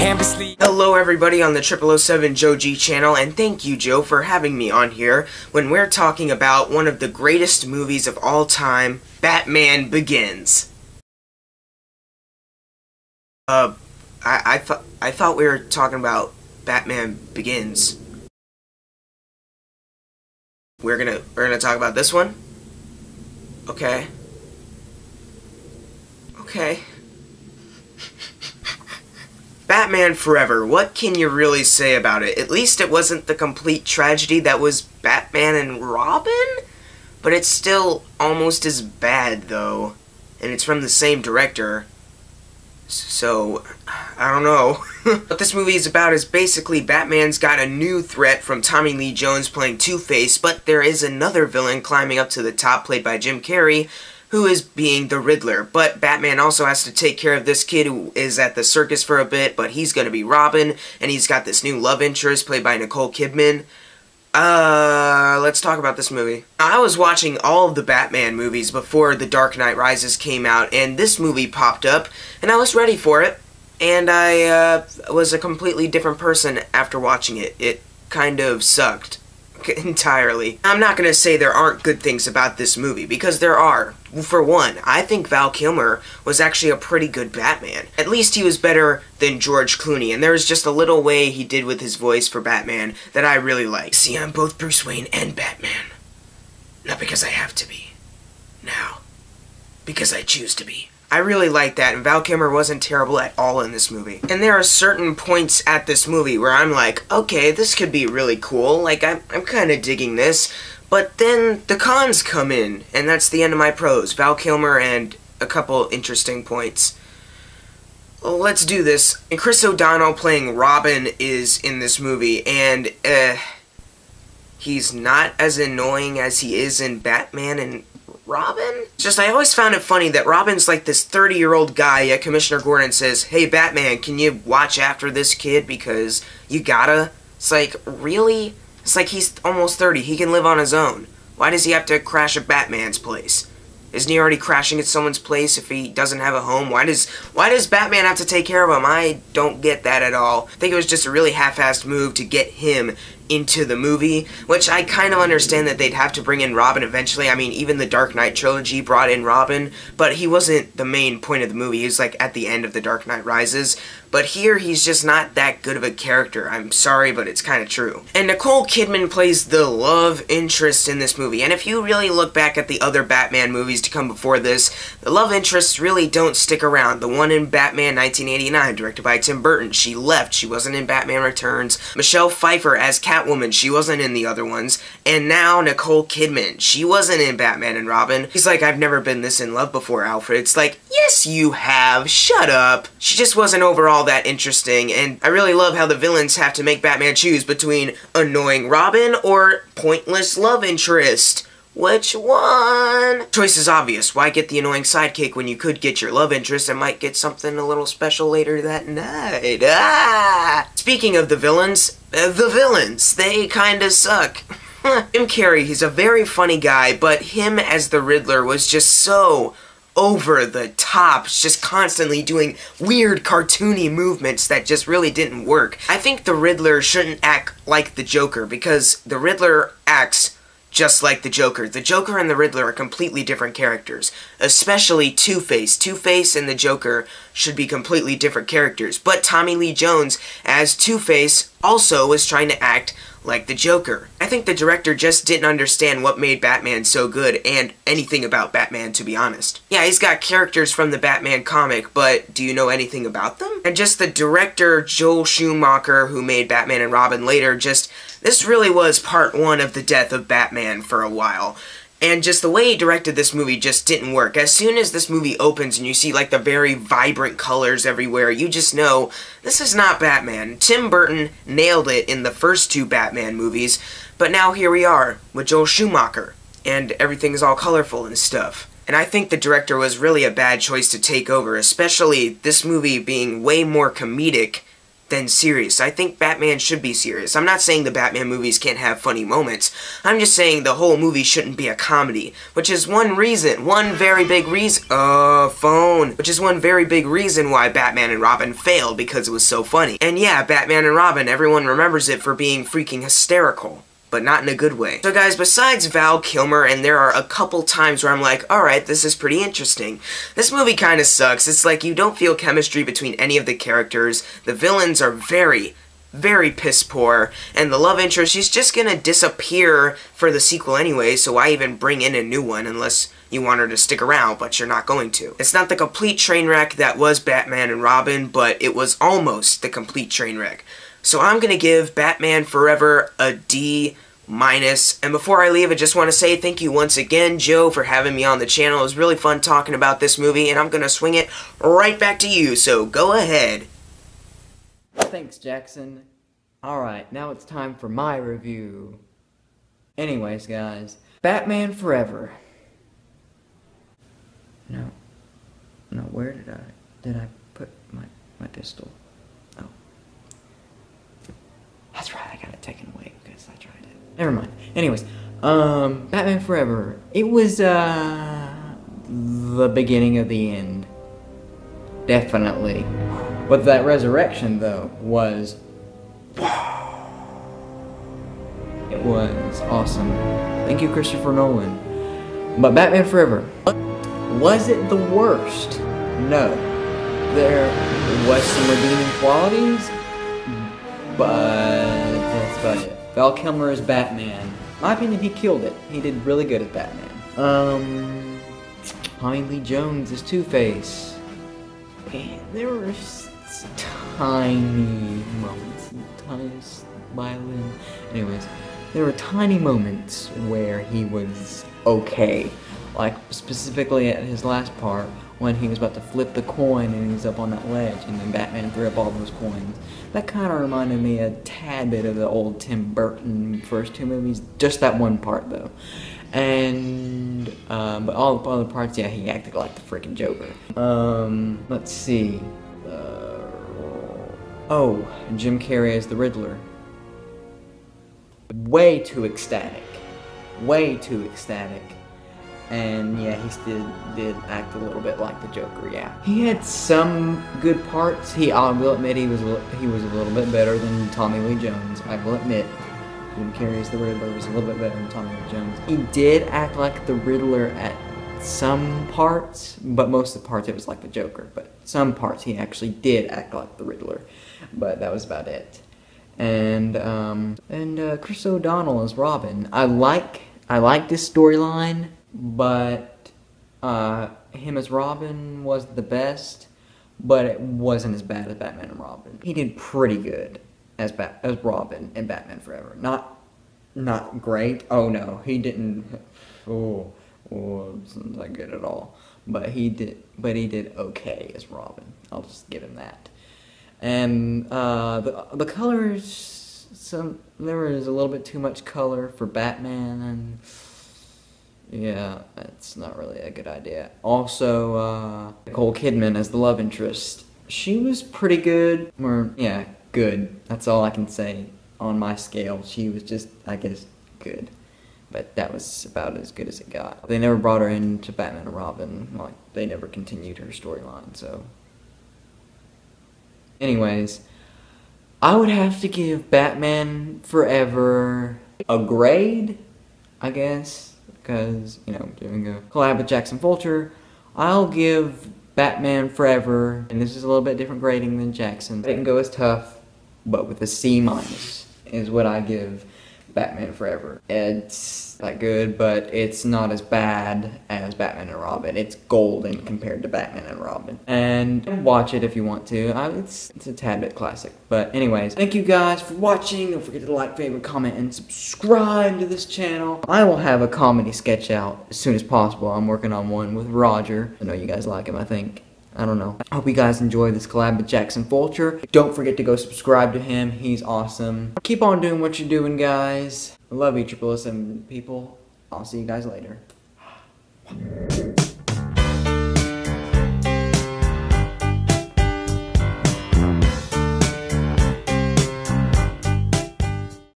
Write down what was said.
Hello everybody on the 0007 Joe G channel, and thank you, Joe, for having me on here when we're talking about one of the greatest movies of all time, Batman Begins. I thought we were talking about Batman Begins. We're gonna talk about this one? Okay. Okay. Batman Forever, what can you really say about it? At least it wasn't the complete tragedy that was Batman and Robin? But it's still almost as bad, though. And it's from the same director. So, I don't know. What this movie is about is basically Batman's got a new threat from Tommy Lee Jones playing Two-Face, but there is another villain climbing up to the top played by Jim Carrey, who is being the Riddler. But Batman also has to take care of this kid who is at the circus for a bit, but he's gonna be Robin, and he's got this new love interest played by Nicole Kidman. Let's talk about this movie. I was watching all of the Batman movies before The Dark Knight Rises came out, and this movie popped up, and I was ready for it, and I, was a completely different person after watching it. It kind of sucked. Entirely. I'm not gonna say there aren't good things about this movie, because there are. For one, I think Val Kilmer was actually a pretty good Batman. At least he was better than George Clooney, and there was just a little way he did with his voice for Batman that I really liked. See, I'm both Bruce Wayne and Batman. Not because I have to be. Now, because I choose to be. I really liked that, and Val Kilmer wasn't terrible at all in this movie. And there are certain points at this movie where I'm like, okay, this could be really cool, like, I'm kind of digging this, but then the cons come in, and that's the end of my pros. Val Kilmer and a couple interesting points. Well, let's do this. And Chris O'Donnell playing Robin is in this movie, and, he's not as annoying as he is in Batman and Robin? Just, I always found it funny that Robin's like this 30-year-old guy, yet Commissioner Gordon says, hey, Batman, can you watch after this kid because you gotta? It's like, really? It's like he's almost 30. He can live on his own. Why does he have to crash at Batman's place? Isn't he already crashing at someone's place if he doesn't have a home? Why does Batman have to take care of him? I don't get that at all. I think it was just a really half-assed move to get him into the movie, which I kind of understand that they'd have to bring in Robin eventually. I mean, even the Dark Knight trilogy brought in Robin, but he wasn't the main point of the movie. He was like at the end of The Dark Knight Rises. But here, he's just not that good of a character. I'm sorry, but it's kind of true. And Nicole Kidman plays the love interest in this movie. And if you really look back at the other Batman movies to come before this, the love interests really don't stick around. The one in Batman 1989, directed by Tim Burton, she left. She wasn't in Batman Returns. Michelle Pfeiffer as Catwoman, she wasn't in the other ones. And now Nicole Kidman, she wasn't in Batman and Robin. He's like, I've never been this in love before, Alfred. It's like, yes you have, shut up. She just wasn't overall that interesting, and I really love how the villains have to make Batman choose between annoying Robin or pointless love interest. Which one? Choice is obvious. Why get the annoying sidekick when you could get your love interest and might get something a little special later that night? Ah! Speaking of the villains, they kinda suck. Jim Carrey, he's a very funny guy, but him as the Riddler was just so over the top, just constantly doing weird cartoony movements that just really didn't work. I think the Riddler shouldn't act like the Joker, because the Riddler acts just like the Joker. The Joker and the Riddler are completely different characters, especially Two-Face. Two-Face and the Joker should be completely different characters, but Tommy Lee Jones as Two-Face also was trying to act like the Joker. I think the director just didn't understand what made Batman so good, and anything about Batman, to be honest. Yeah, he's got characters from the Batman comic, but do you know anything about them? And just the director, Joel Schumacher, who made Batman and Robin later, this really was part one of the death of Batman for a while. And just the way he directed this movie just didn't work. As soon as this movie opens and you see like the very vibrant colors everywhere, you just know this is not Batman. Tim Burton nailed it in the first two Batman movies, but now here we are with Joel Schumacher, and everything's all colorful and stuff. And I think the director was really a bad choice to take over, especially this movie being way more comedic than serious. I think Batman should be serious. I'm not saying the Batman movies can't have funny moments. I'm just saying the whole movie shouldn't be a comedy, which is one very big reason why Batman and Robin failed, because it was so funny. And yeah, Batman and Robin, everyone remembers it for being freaking hysterical, but not in a good way. So guys, besides Val Kilmer, and there are a couple times where I'm like, alright, this is pretty interesting, this movie kinda sucks. It's like you don't feel chemistry between any of the characters, the villains are very piss poor, and the love interest, she's just gonna disappear for the sequel anyway, so why even bring in a new one unless you want her to stick around, but you're not going to. It's not the complete train wreck that was Batman and Robin, but it was almost the complete train wreck. So I'm gonna give Batman Forever a D-. And before I leave, I just want to say thank you once again, Joe, for having me on the channel. It was really fun talking about this movie, and I'm gonna swing it right back to you, so go ahead. Thanks, Jackson. Alright, now it's time for my review. Anyways, guys, Batman Forever. No, where did I put my pistol? Oh. That's right, I got it taken away because I tried it. Never mind. Anyways, Batman Forever. It was, the beginning of the end. Definitely. But that resurrection, though, was... It was awesome. Thank you, Christopher Nolan. But Batman Forever. Was it the worst? No. There was some redeeming qualities, but that's about it. Val Kilmer is Batman. In my opinion, he killed it. He did really good as Batman. Tommy Lee Jones is Two-Face. And there were tiny moments, tiny violin. Anyways, there were tiny moments where he was okay. Like, specifically at his last part, when he was about to flip the coin and he's up on that ledge, and then Batman threw up all those coins. That kind of reminded me a tad bit of the old Tim Burton first two movies. Just that one part, though. And, but all the other parts, yeah, he acted like the freaking Joker. Let's see. Oh, Jim Carrey as the Riddler. Way too ecstatic. Way too ecstatic. And yeah, he still did act a little bit like the Joker, yeah. He had some good parts. I will admit he was a little bit better than Tommy Lee Jones. I will admit. Jim Carrey as the Riddler was a little bit better than Tommy Lee Jones. He did act like the Riddler at some parts, but most of the parts it was like the Joker. But some parts he actually did act like the Riddler. But that was about it. And Chris O'Donnell as Robin. I like this storyline, but him as Robin was the best, but it wasn't as bad as Batman and Robin. He did pretty good as Robin in Batman Forever. Not great. Oh no, he didn't. Oh, it's not good at all. But he did okay as Robin. I'll just give him that. And the colors, there was a little bit too much color for Batman, and yeah, that's not really a good idea. Also, Nicole Kidman as the love interest. She was pretty good, or yeah, good. That's all I can say on my scale. She was just, I guess, good. But that was about as good as it got. They never brought her into Batman and Robin. Like, they never continued her storyline, so. Anyways, I would have to give Batman Forever a grade, I guess, because, you know, doing a collab with Jackson Fulcher. I'll give Batman Forever, and this is a little bit different grading than Jackson. I didn't go as tough, but with a C- is what I give Batman Forever. It's not good, but it's not as bad as Batman and Robin. It's golden compared to Batman and Robin. And watch it if you want to. It's a tad bit classic. But anyways, thank you guys for watching. Don't forget to like, favorite, comment, and subscribe to this channel. I will have a comedy sketch out as soon as possible. I'm working on one with Roger. I know you guys like him, I think. I don't know. I hope you guys enjoy this collab with Jackson Fulcher. Don't forget to go subscribe to him. He's awesome. Keep on doing what you're doing, guys. I love you, 777 people. I'll see you guys later.